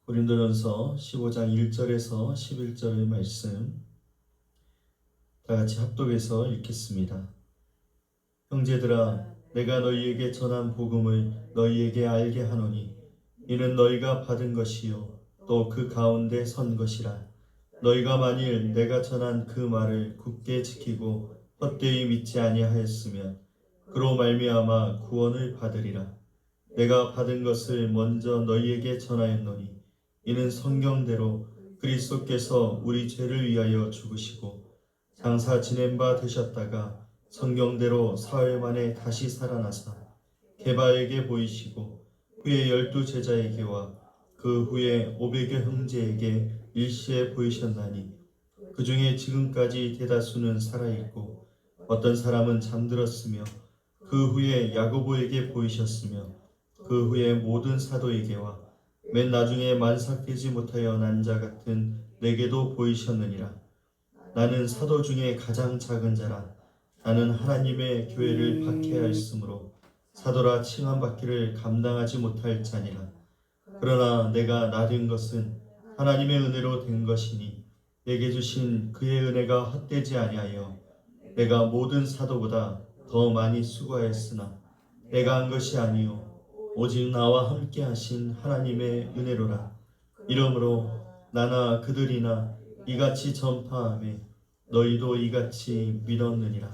고린도전서 15장 1절에서 11절의 말씀 다 같이 합독해서 읽겠습니다. 형제들아, 내가 너희에게 전한 복음을 너희에게 알게 하노니 이는 너희가 받은 것이요 또 그 가운데 선 것이라. 너희가 만일 내가 전한 그 말을 굳게 지키고 헛되이 믿지 아니하였으면 그로 말미암아 구원을 받으리라. 내가 받은 것을 먼저 너희에게 전하였노니 이는 성경대로 그리스도께서 우리 죄를 위하여 죽으시고 장사 지낸 바 되셨다가 성경대로 사흘 만에 다시 살아나사 게바에게 보이시고 후에 12 제자에게와 그 후에 500여 형제에게 일시에 보이셨나니 그 중에 지금까지 대다수는 살아있고 어떤 사람은 잠들었으며 그 후에 야고보에게 보이셨으며 그 후에 모든 사도에게와 맨 나중에 만삭되지 못하여 난 자 같은 내게도 보이셨느니라. 나는 사도 중에 가장 작은 자라. 나는 하나님의 교회를 박해하였으므로 사도라 칭함받기를 감당하지 못할 자니라. 그러나 내가 나된 것은 하나님의 은혜로 된 것이니 내게 주신 그의 은혜가 헛되지 아니하여 내가 모든 사도보다 더 많이 수고하였으나 내가 한 것이 아니요 오직 나와 함께 하신 하나님의 은혜로라. 이러므로 나나 그들이나 이같이 전파하며 너희도 이같이 믿었느니라.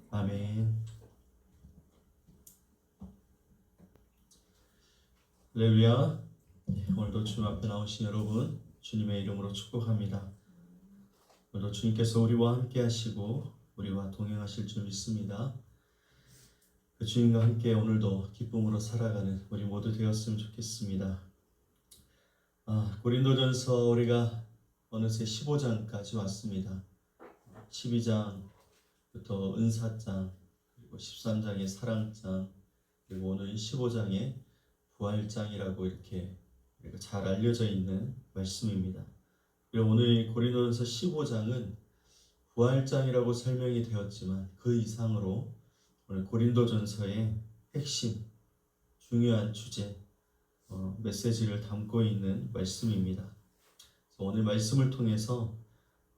아멘. 할렐루야. 오늘도 주님 앞에 나오신 여러분 주님의 이름으로 축복합니다. 오늘도 주님께서 우리와 함께 하시고 우리와 동행하실 줄 믿습니다. 그 주님과 함께 오늘도 기쁨으로 살아가는 우리 모두 되었으면 좋겠습니다. 고린도전서 우리가 어느새 15장까지 왔습니다. 12장부터 은사장, 그리고 13장의 사랑장, 그리고 오늘 15장의 부활장이라고 이렇게 잘 알려져 있는 말씀입니다. 그리고 오늘 고린도전서 15장은 부활장이라고 설명이 되었지만 그 이상으로 오늘 고린도전서의 핵심, 중요한 주제, 메시지를 담고 있는 말씀입니다. 그래서 오늘 말씀을 통해서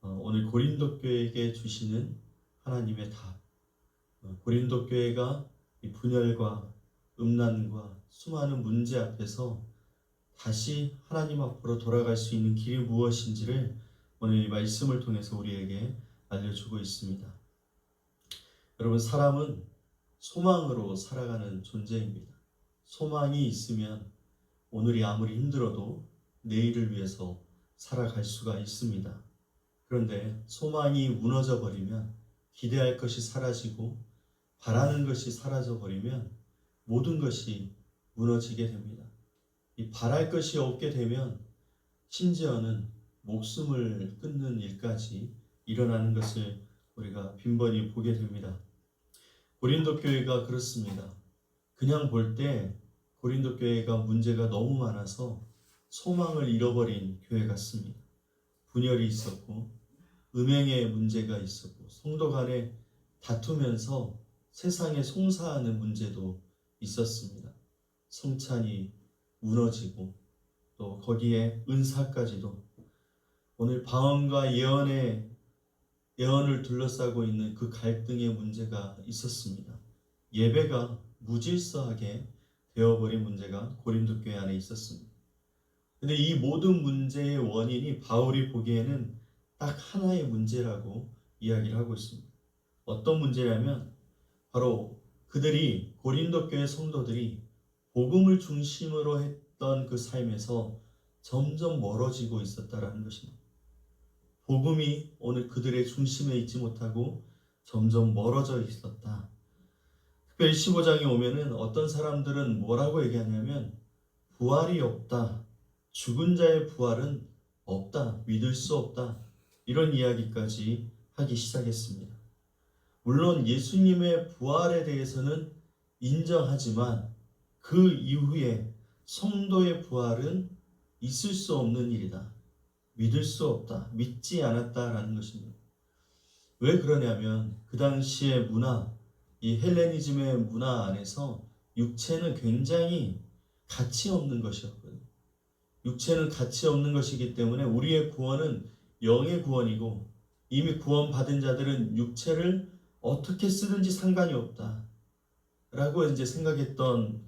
오늘 고린도 교회에게 주시는 하나님의 답, 고린도 교회가 이 분열과 음란과 수많은 문제 앞에서 다시 하나님 앞으로 돌아갈 수 있는 길이 무엇인지를 오늘 이 말씀을 통해서 우리에게 알려주고 있습니다. 여러분, 사람은 소망으로 살아가는 존재입니다. 소망이 있으면 오늘이 아무리 힘들어도 내일을 위해서 살아갈 수가 있습니다. 그런데 소망이 무너져 버리면 기대할 것이 사라지고 바라는 것이 사라져 버리면 모든 것이 무너지게 됩니다. 이 바랄 것이 없게 되면 심지어는 목숨을 끊는 일까지 일어나는 것을 우리가 빈번히 보게 됩니다. 고린도 교회가 그렇습니다. 그냥 볼 때 고린도 교회가 문제가 너무 많아서 소망을 잃어버린 교회 같습니다. 분열이 있었고 음행의 문제가 있었고 성도 간에 다투면서 세상에 송사하는 문제도 있었습니다. 성찬이 무너지고 또 거기에 은사까지도 오늘 방언과 예언을 둘러싸고 있는 그 갈등의 문제가 있었습니다. 예배가 무질서하게 되어버린 문제가 고린도 교회 안에 있었습니다. 근데 이 모든 문제의 원인이 바울이 보기에는 딱 하나의 문제라고 이야기를 하고 있습니다. 어떤 문제냐면 바로 그들이 고린도 교회 성도들이 복음을 중심으로 했던 그 삶에서 점점 멀어지고 있었다라는 것입니다. 복음이 오늘 그들의 중심에 있지 못하고 점점 멀어져 있었다. 특별히 15장에 오면은 어떤 사람들은 뭐라고 얘기하냐면 부활이 없다. 죽은 자의 부활은 없다. 믿을 수 없다. 이런 이야기까지 하기 시작했습니다. 물론 예수님의 부활에 대해서는 인정하지만 그 이후에 성도의 부활은 있을 수 없는 일이다. 믿을 수 없다. 믿지 않았다라는 것입니다. 왜 그러냐면 그 당시의 문화, 이 헬레니즘의 문화 안에서 육체는 굉장히 가치 없는 것이었거든요. 육체는 가치 없는 것이기 때문에 우리의 구원은 영의 구원이고 이미 구원받은 자들은 육체를 어떻게 쓰든지 상관이 없다 라고 이제 생각했던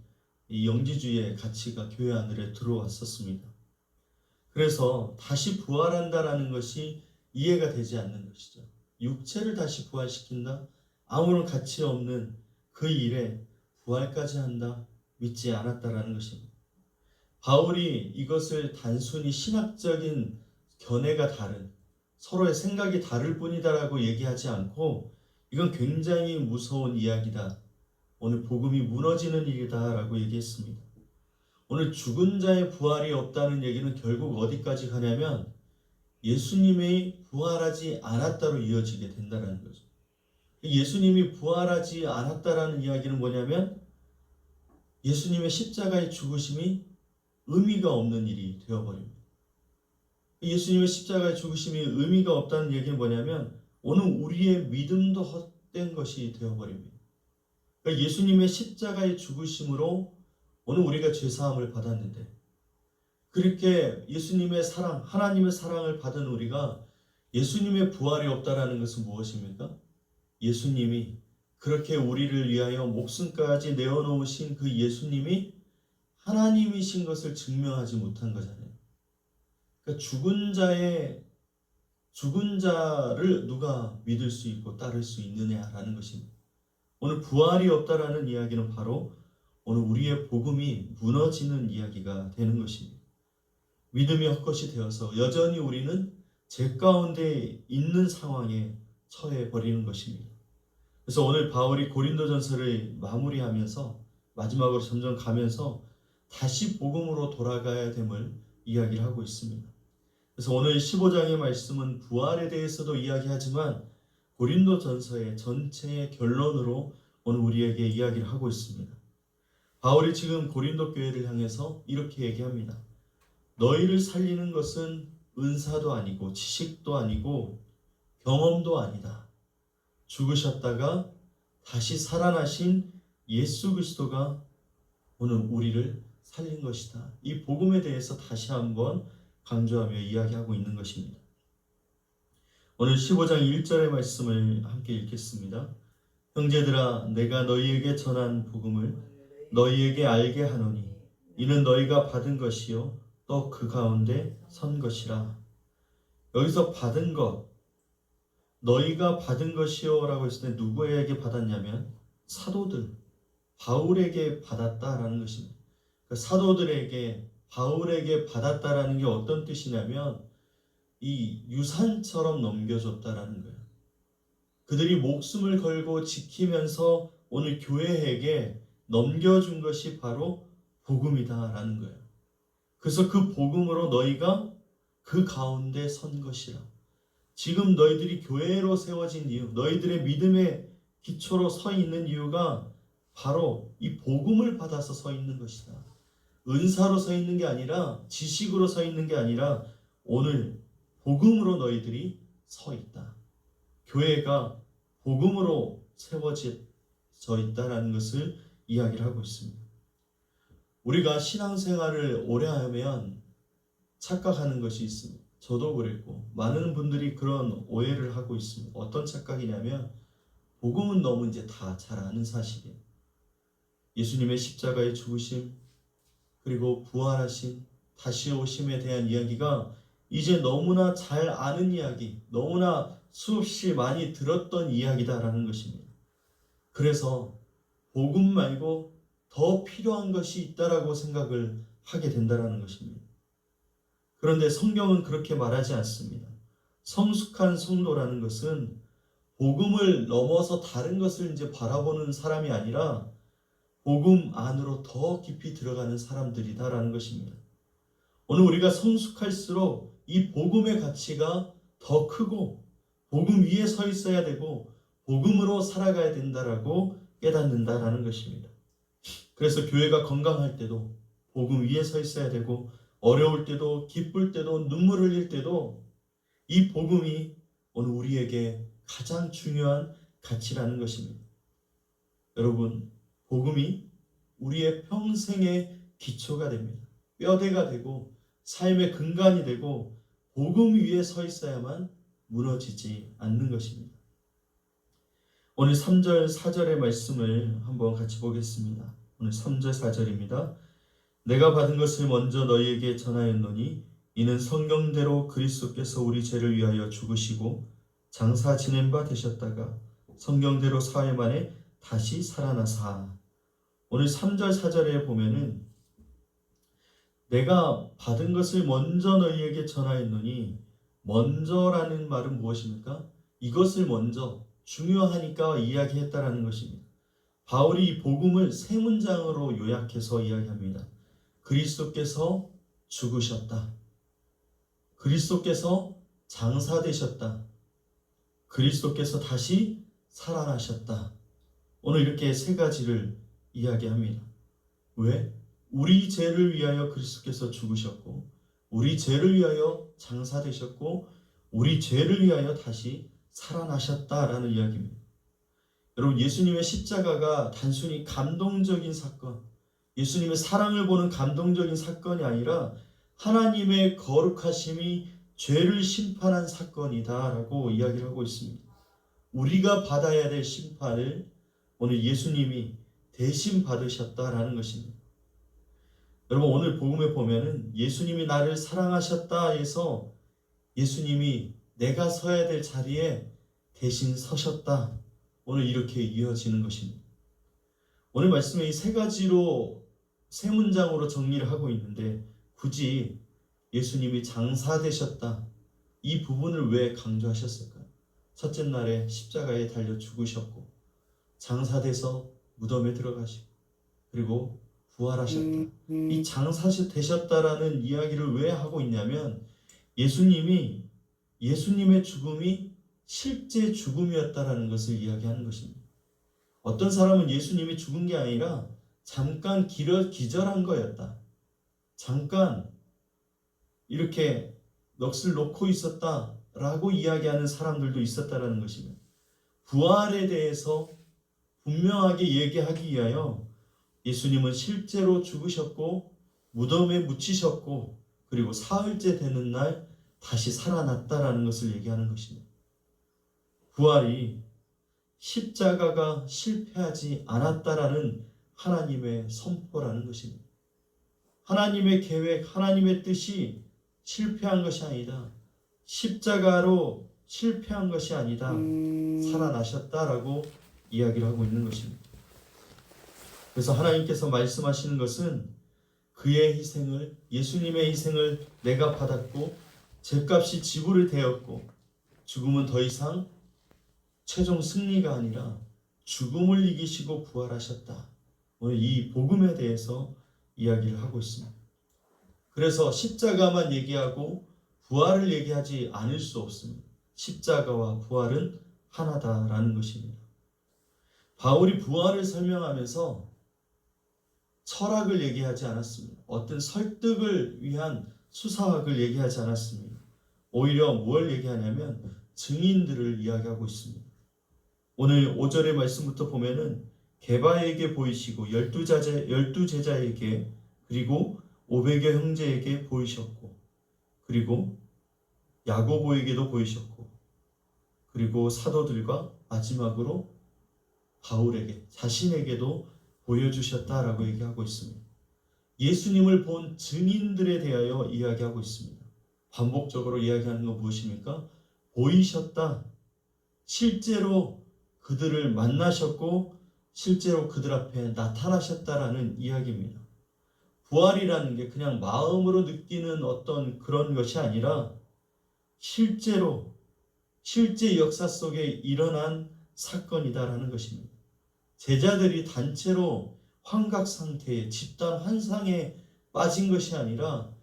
이 영지주의의 가치가 교회 안으로 들어왔었습니다. 그래서 다시 부활한다라는 것이 이해가 되지 않는 것이죠. 육체를 다시 부활시킨다? 아무런 가치 없는 그 일에 부활까지 한다? 믿지 않았다라는 것입니다. 바울이 이것을 단순히 신학적인 견해가 다른, 서로의 생각이 다를 뿐이다라고 얘기하지 않고 이건 굉장히 무서운 이야기다. 오늘 복음이 무너지는 일이다라고 얘기했습니다. 오늘 죽은 자의 부활이 없다는 얘기는 결국 어디까지 가냐면 예수님이 부활하지 않았다로 이어지게 된다는 거죠. 예수님이 부활하지 않았다라는 이야기는 뭐냐면 예수님의 십자가의 죽으심이 의미가 없는 일이 되어버립니다. 예수님의 십자가의 죽으심이 의미가 없다는 얘기는 뭐냐면 오늘 우리의 믿음도 헛된 것이 되어버립니다. 그러니까 예수님의 십자가의 죽으심으로 오늘 우리가 죄사함을 받았는데 그렇게 예수님의 사랑, 하나님의 사랑을 받은 우리가 예수님의 부활이 없다라는 것은 무엇입니까? 예수님이 그렇게 우리를 위하여 목숨까지 내어놓으신 그 예수님이 하나님이신 것을 증명하지 못한 거잖아요. 그러니까 죽은 자를 누가 믿을 수 있고 따를 수 있느냐라는 것입니다. 오늘 부활이 없다라는 이야기는 바로 오늘 우리의 복음이 무너지는 이야기가 되는 것입니다. 믿음이 헛것이 되어서 여전히 우리는 죄 가운데 있는 상황에 처해 버리는 것입니다. 그래서 오늘 바울이 고린도전서를 마무리하면서 마지막으로 점점 가면서 다시 복음으로 돌아가야 됨을 이야기를 하고 있습니다. 그래서 오늘 15장의 말씀은 부활에 대해서도 이야기하지만 고린도전서의 전체의 결론으로 오늘 우리에게 이야기를 하고 있습니다. 바울이 지금 고린도 교회를 향해서 이렇게 얘기합니다. 너희를 살리는 것은 은사도 아니고 지식도 아니고 경험도 아니다. 죽으셨다가 다시 살아나신 예수 그리스도가 오늘 우리를 살린 것이다. 이 복음에 대해서 다시 한번 강조하며 이야기하고 있는 것입니다. 오늘 15장 1절의 말씀을 함께 읽겠습니다. 형제들아 내가 너희에게 전한 복음을 너희에게 알게 하노니 이는 너희가 받은 것이요 또 그 가운데 선 것이라. 여기서 받은 것, 너희가 받은 것이요 라고 했을 때 누구에게 받았냐면 사도들, 바울에게 받았다라는 것입니다. 그러니까 사도들에게 바울에게 받았다라는 게 어떤 뜻이냐면 이 유산처럼 넘겨줬다라는 거예요. 그들이 목숨을 걸고 지키면서 오늘 교회에게 넘겨준 것이 바로 복음이다라는 거예요. 그래서 그 복음으로 너희가 그 가운데 선 것이라. 지금 너희들이 교회로 세워진 이유, 너희들의 믿음의 기초로 서 있는 이유가 바로 이 복음을 받아서 서 있는 것이다. 은사로 서 있는 게 아니라 지식으로 서 있는 게 아니라 오늘 복음으로 너희들이 서 있다. 교회가 복음으로 세워져 있다는 것을 이야기를 하고 있습니다. 우리가 신앙생활을 오래 하면 착각하는 것이 있습니다. 저도 그랬고 많은 분들이 그런 오해를 하고 있습니다. 어떤 착각이냐면 복음은 너무 이제 다 잘 아는 사실이에요. 예수님의 십자가의 죽으심 그리고 부활하심 다시 오심에 대한 이야기가 이제 너무나 잘 아는 이야기, 너무나 수없이 많이 들었던 이야기다라는 것입니다. 그래서 복음 말고 더 필요한 것이 있다라고 생각을 하게 된다라는 것입니다. 그런데 성경은 그렇게 말하지 않습니다. 성숙한 성도라는 것은 복음을 넘어서 다른 것을 이제 바라보는 사람이 아니라 복음 안으로 더 깊이 들어가는 사람들이다라는 것입니다. 오늘 우리가 성숙할수록 이 복음의 가치가 더 크고 복음 위에 서 있어야 되고 복음으로 살아가야 된다라고 깨닫는다라는 것입니다. 그래서 교회가 건강할 때도 복음 위에 서 있어야 되고 어려울 때도 기쁠 때도 눈물 흘릴 때도 이 복음이 오늘 우리에게 가장 중요한 가치라는 것입니다. 여러분, 복음이 우리의 평생의 기초가 됩니다. 뼈대가 되고 삶의 근간이 되고 복음 위에 서 있어야만 무너지지 않는 것입니다. 오늘 3절 4절의 말씀을 한번 같이 보겠습니다. 오늘 3절 4절입니다. 내가 받은 것을 먼저 너희에게 전하였노니 이는 성경대로 그리스도께서 우리 죄를 위하여 죽으시고 장사 지낸 바 되셨다가 성경대로 사흘 만에 다시 살아나사. 오늘 3절 4절에 보면은 내가 받은 것을 먼저 너희에게 전하였노니, 먼저라는 말은 무엇입니까? 이것을 먼저 중요하니까 이야기했다라는 것입니다. 바울이 이 복음을 세 문장으로 요약해서 이야기합니다. 그리스도께서 죽으셨다. 그리스도께서 장사되셨다. 그리스도께서 다시 살아나셨다. 오늘 이렇게 세 가지를 이야기합니다. 왜? 우리 죄를 위하여 그리스도께서 죽으셨고, 우리 죄를 위하여 장사되셨고, 우리 죄를 위하여 다시 살아나셨다라는 이야기입니다. 여러분, 예수님의 십자가가 단순히 감동적인 사건, 예수님의 사랑을 보는 감동적인 사건이 아니라 하나님의 거룩하심이 죄를 심판한 사건이다라고 이야기를 하고 있습니다. 우리가 받아야 될 심판을 오늘 예수님이 대신 받으셨다라는 것입니다. 여러분, 오늘 복음에 보면은 예수님이 나를 사랑하셨다 해서 예수님이 내가 서야 될 자리에 대신 서셨다. 오늘 이렇게 이어지는 것입니다. 오늘 말씀에 이 세 가지로, 세 문장으로 정리를 하고 있는데 굳이 예수님이 장사되셨다, 이 부분을 왜 강조하셨을까요? 첫째 날에 십자가에 달려 죽으셨고 장사돼서 무덤에 들어가시고 그리고 부활하셨다. 이 장사되셨다라는 이야기를 왜 하고 있냐면 예수님의 죽음이 실제 죽음이었다라는 것을 이야기하는 것입니다. 어떤 사람은 예수님이 죽은 게 아니라 잠깐 기절한 거였다. 잠깐 이렇게 넋을 놓고 있었다라고 이야기하는 사람들도 있었다라는 것입니다. 부활에 대해서 분명하게 얘기하기 위하여 예수님은 실제로 죽으셨고 무덤에 묻히셨고 그리고 사흘째 되는 날 다시 살아났다라는 것을 얘기하는 것입니다. 부활이 십자가가 실패하지 않았다라는 하나님의 선포라는 것입니다. 하나님의 계획, 하나님의 뜻이 실패한 것이 아니다. 십자가로 실패한 것이 아니다. 살아나셨다라고 이야기를 하고 있는 것입니다. 그래서 하나님께서 말씀하시는 것은 그의 희생을, 예수님의 희생을 내가 받았고 죄값이 지불이 되었고 죽음은 더 이상 최종 승리가 아니라 죽음을 이기시고 부활하셨다. 오늘 이 복음에 대해서 이야기를 하고 있습니다. 그래서 십자가만 얘기하고 부활을 얘기하지 않을 수 없습니다. 십자가와 부활은 하나다라는 것입니다. 바울이 부활을 설명하면서 철학을 얘기하지 않았습니다. 어떤 설득을 위한 수사학을 얘기하지 않았습니다. 오히려 뭘 얘기하냐면 증인들을 이야기하고 있습니다. 오늘 5절의 말씀부터 보면은 게바에게 보이시고 12 제자에게 그리고 500여 형제에게 보이셨고 그리고 야고보에게도 보이셨고 그리고 사도들과 마지막으로 바울에게 자신에게도 보여주셨다라고 얘기하고 있습니다. 예수님을 본 증인들에 대하여 이야기하고 있습니다. 반복적으로 이야기하는 건 무엇입니까? 보이셨다. 실제로 그들을 만나셨고 실제로 그들 앞에 나타나셨다라는 이야기입니다. 부활이라는 게 그냥 마음으로 느끼는 어떤 그런 것이 아니라 실제 역사 속에 일어난 사건이다라는 것입니다. 제자들이 단체로 환각 상태에 집단 환상에 빠진 것이 아니라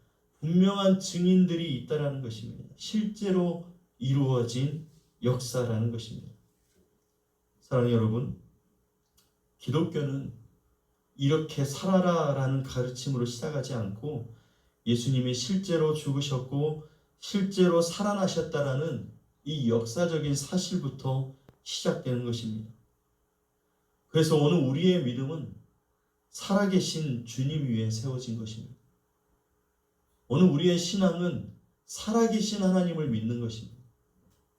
분명한 증인들이 있다라는 것입니다. 실제로 이루어진 역사라는 것입니다. 사랑하는 여러분, 기독교는 이렇게 살아라라는 가르침으로 시작하지 않고 예수님이 실제로 죽으셨고 실제로 살아나셨다라는 이 역사적인 사실부터 시작되는 것입니다. 그래서 오늘 우리의 믿음은 살아계신 주님 위에 세워진 것입니다. 오늘 우리의 신앙은 살아계신 하나님을 믿는 것입니다.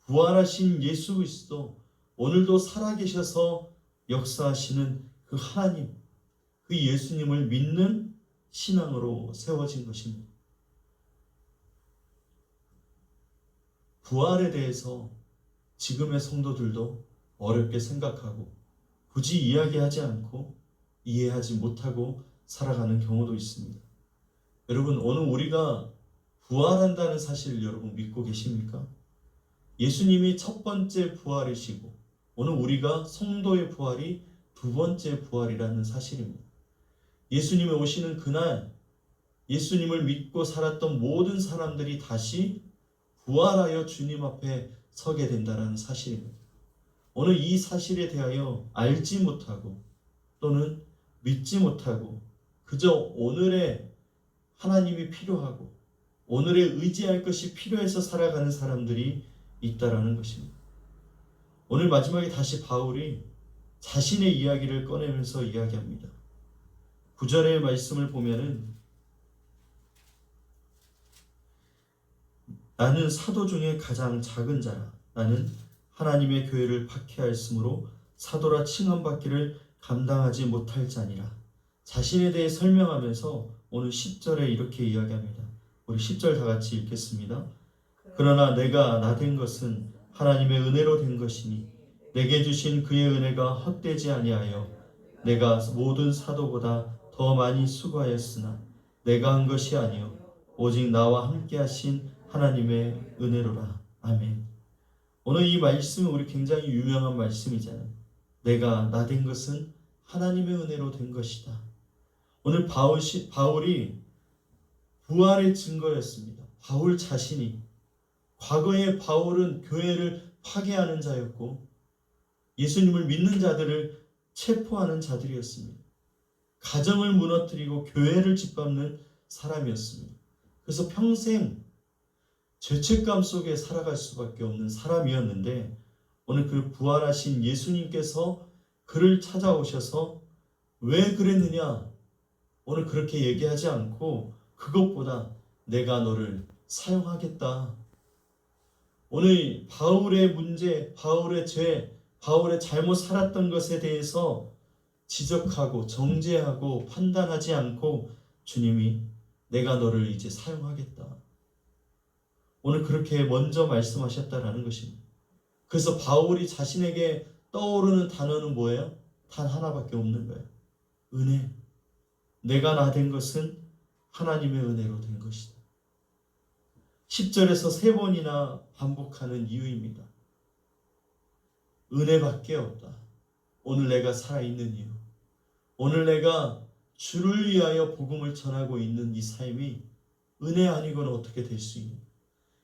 부활하신 예수 그리스도, 오늘도 살아계셔서 역사하시는 그 하나님, 그 예수님을 믿는 신앙으로 세워진 것입니다. 부활에 대해서 지금의 성도들도 어렵게 생각하고 굳이 이야기하지 않고 이해하지 못하고 살아가는 경우도 있습니다. 여러분, 오늘 우리가 부활한다는 사실을 여러분 믿고 계십니까? 예수님이 첫 번째 부활이시고 오늘 우리가 성도의 부활이 두 번째 부활이라는 사실입니다. 예수님이 오시는 그날 예수님을 믿고 살았던 모든 사람들이 다시 부활하여 주님 앞에 서게 된다는 사실입니다. 오늘 이 사실에 대하여 알지 못하고 또는 믿지 못하고 그저 오늘의 하나님이 필요하고 오늘에 의지할 것이 필요해서 살아가는 사람들이 있다라는 것입니다. 오늘 마지막에 다시 바울이 자신의 이야기를 꺼내면서 이야기합니다. 9절의 말씀을 보면은 나는 사도 중에 가장 작은 자라. 나는 하나님의 교회를 박해하였으므로 사도라 칭함받기를 감당하지 못할 자니라. 자신에 대해 설명하면서 오늘 10절에 이렇게 이야기합니다. 우리 10절 다 같이 읽겠습니다. 그러나 내가 나 된 것은 하나님의 은혜로 된 것이니 내게 주신 그의 은혜가 헛되지 아니하여 내가 모든 사도보다 더 많이 수고하였으나 내가 한 것이 아니요 오직 나와 함께 하신 하나님의 은혜로라. 아멘. 오늘 이 말씀은 우리 굉장히 유명한 말씀이잖아요. 내가 나 된 것은 하나님의 은혜로 된 것이다. 오늘 바울이 부활의 증거였습니다. 바울 자신이 과거에 바울은 교회를 파괴하는 자였고 예수님을 믿는 자들을 체포하는 자들이었습니다. 가정을 무너뜨리고 교회를 짓밟는 사람이었습니다. 그래서 평생 죄책감 속에 살아갈 수밖에 없는 사람이었는데 오늘 그 부활하신 예수님께서 그를 찾아오셔서 왜 그랬느냐? 오늘 그렇게 얘기하지 않고 그것보다 내가 너를 사용하겠다. 오늘 바울의 문제, 바울의 죄, 바울의 잘못 살았던 것에 대해서 지적하고 정죄하고 판단하지 않고 주님이 내가 너를 이제 사용하겠다. 오늘 그렇게 먼저 말씀하셨다라는 것입니다. 그래서 바울이 자신에게 떠오르는 단어는 뭐예요? 단 하나밖에 없는 거예요. 은혜. 내가 나 된 것은 하나님의 은혜로 된 것이다. 10절에서 3번이나 반복하는 이유입니다. 은혜밖에 없다. 오늘 내가 살아있는 이유. 오늘 내가 주를 위하여 복음을 전하고 있는 이 삶이 은혜 아니고는 어떻게 될 수 있냐.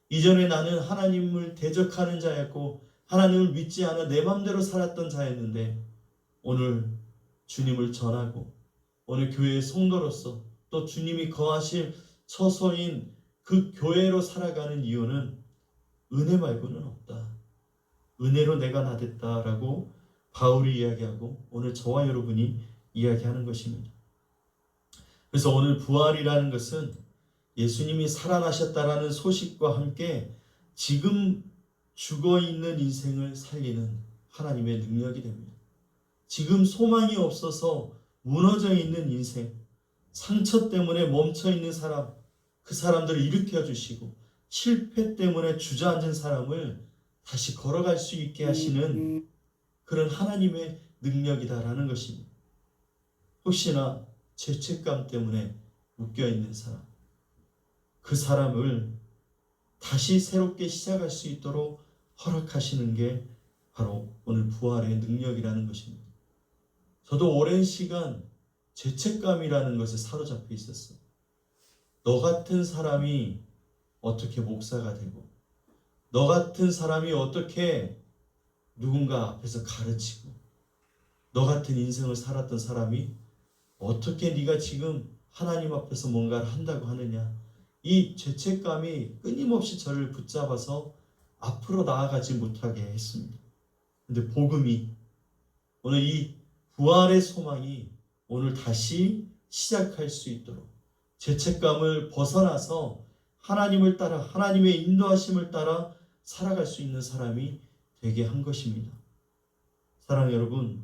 이전에 나는 하나님을 대적하는 자였고 하나님을 믿지 않아 내 맘대로 살았던 자였는데 오늘 주님을 전하고 오늘 교회의 성도로서 또 주님이 거하실 처소인 그 교회로 살아가는 이유는 은혜 말고는 없다. 은혜로 내가 나 됐다라고 바울이 이야기하고 오늘 저와 여러분이 이야기하는 것입니다. 그래서 오늘 부활이라는 것은 예수님이 살아나셨다라는 소식과 함께 지금 죽어있는 인생을 살리는 하나님의 능력이 됩니다. 지금 소망이 없어서 무너져 있는 인생, 상처 때문에 멈춰있는 사람, 그 사람들을 일으켜 주시고 실패 때문에 주저앉은 사람을 다시 걸어갈 수 있게 하시는 그런 하나님의 능력이다라는 것입니다. 혹시나 죄책감 때문에 묶여있는 사람, 그 사람을 다시 새롭게 시작할 수 있도록 허락하시는 게 바로 오늘 부활의 능력이라는 것입니다. 저도 오랜 시간 죄책감이라는 것에 사로잡혀 있었어요. 너 같은 사람이 어떻게 목사가 되고 너 같은 사람이 어떻게 누군가 앞에서 가르치고 너 같은 인생을 살았던 사람이 어떻게 네가 지금 하나님 앞에서 뭔가를 한다고 하느냐. 이 죄책감이 끊임없이 저를 붙잡아서 앞으로 나아가지 못하게 했습니다. 근데 복음이 오늘 이 부활의 소망이 오늘 다시 시작할 수 있도록 죄책감을 벗어나서 하나님을 따라 하나님의 인도하심을 따라 살아갈 수 있는 사람이 되게 한 것입니다. 사랑하는 여러분,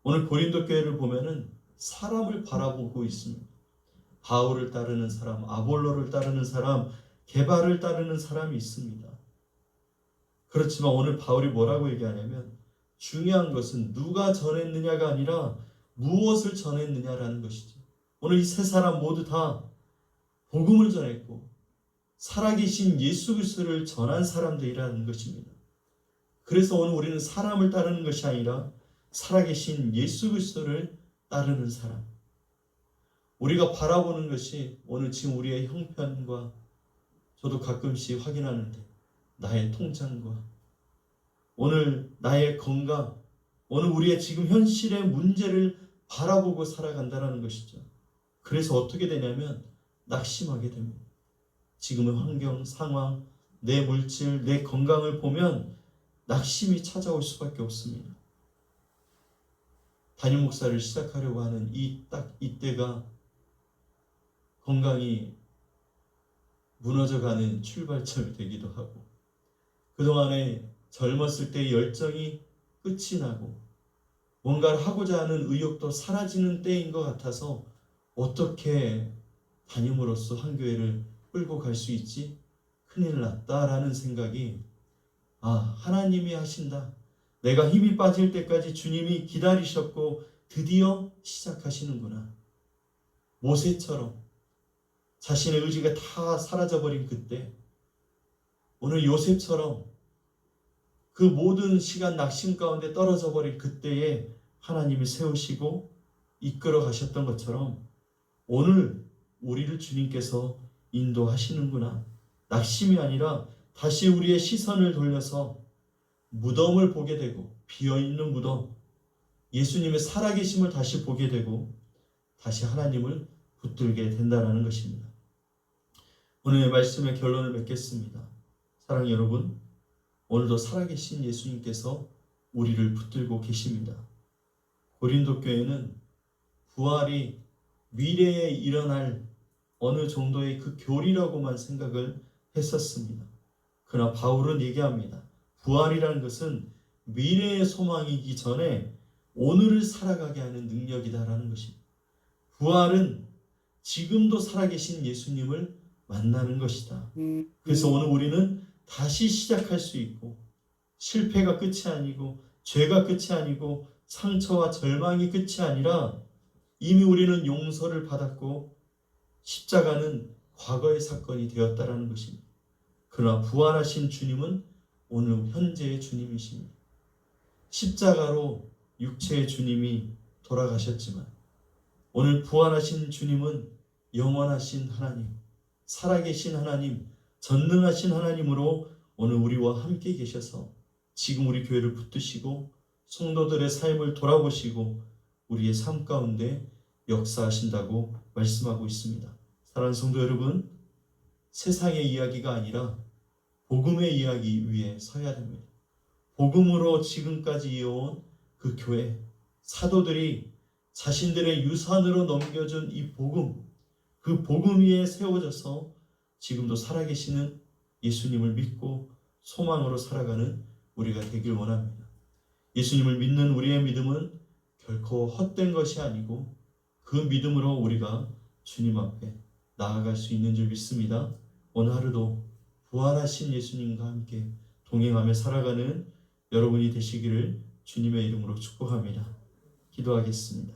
오늘 고린도 교회를 보면은 사람을 바라보고 있습니다. 바울을 따르는 사람, 아볼로를 따르는 사람, 게바를 따르는 사람이 있습니다. 그렇지만 오늘 바울이 뭐라고 얘기하냐면 중요한 것은 누가 전했느냐가 아니라 무엇을 전했느냐라는 것이죠. 오늘 이 세 사람 모두 다 복음을 전했고 살아계신 예수 그리스도를 전한 사람들이라는 것입니다. 그래서 오늘 우리는 사람을 따르는 것이 아니라 살아계신 예수 그리스도를 따르는 사람. 우리가 바라보는 것이 오늘 지금 우리의 형편과 저도 가끔씩 확인하는데 나의 통장과 오늘 나의 건강, 오늘 우리의 지금 현실의 문제를 바라보고 살아간다는 것이죠. 그래서 어떻게 되냐면 낙심하게 됩니다. 지금의 환경, 상황, 내 물질, 내 건강을 보면 낙심이 찾아올 수밖에 없습니다. 담임 목사를 시작하려고 하는 이때가 건강이 무너져가는 출발점이 되기도 하고 그동안에 젊었을 때의 열정이 끝이 나고 뭔가를 하고자 하는 의욕도 사라지는 때인 것 같아서 어떻게 담임으로서 한 교회를 끌고 갈 수 있지? 큰일 났다라는 생각이 하나님이 하신다. 내가 힘이 빠질 때까지 주님이 기다리셨고 드디어 시작하시는구나. 모세처럼 자신의 의지가 다 사라져버린 그때 오늘 요셉처럼 그 모든 시간 낙심 가운데 떨어져 버린 그때에 하나님이 세우시고 이끌어 가셨던 것처럼 오늘 우리를 주님께서 인도하시는구나. 낙심이 아니라 다시 우리의 시선을 돌려서 무덤을 보게 되고 비어있는 무덤, 예수님의 살아계심을 다시 보게 되고 다시 하나님을 붙들게 된다는 것입니다. 오늘의 말씀의 결론을 맺겠습니다. 사랑하는 여러분, 오늘도 살아계신 예수님께서 우리를 붙들고 계십니다. 고린도 교회는 부활이 미래에 일어날 어느 정도의 그 교리라고만 생각을 했었습니다. 그러나 바울은 얘기합니다. 부활이라는 것은 미래의 소망이기 전에 오늘을 살아가게 하는 능력이다라는 것입니다. 부활은 지금도 살아계신 예수님을 만나는 것이다. 그래서 오늘 우리는 다시 시작할 수 있고 실패가 끝이 아니고 죄가 끝이 아니고 상처와 절망이 끝이 아니라 이미 우리는 용서를 받았고 십자가는 과거의 사건이 되었다라는 것입니다. 그러나 부활하신 주님은 오늘 현재의 주님이십니다. 십자가로 육체의 주님이 돌아가셨지만 오늘 부활하신 주님은 영원하신 하나님, 살아계신 하나님, 전능하신 하나님으로 오늘 우리와 함께 계셔서 지금 우리 교회를 붙드시고 성도들의 삶을 돌아보시고 우리의 삶 가운데 역사하신다고 말씀하고 있습니다. 사랑하는 성도 여러분, 세상의 이야기가 아니라 복음의 이야기 위에 서야 됩니다. 복음으로 지금까지 이어온 그 교회, 사도들이 자신들의 유산으로 넘겨준 이 복음, 그 복음 위에 세워져서 지금도 살아계시는 예수님을 믿고 소망으로 살아가는 우리가 되길 원합니다. 예수님을 믿는 우리의 믿음은 결코 헛된 것이 아니고 그 믿음으로 우리가 주님 앞에 나아갈 수 있는 줄 믿습니다. 오늘 하루도 부활하신 예수님과 함께 동행하며 살아가는 여러분이 되시기를 주님의 이름으로 축복합니다. 기도하겠습니다.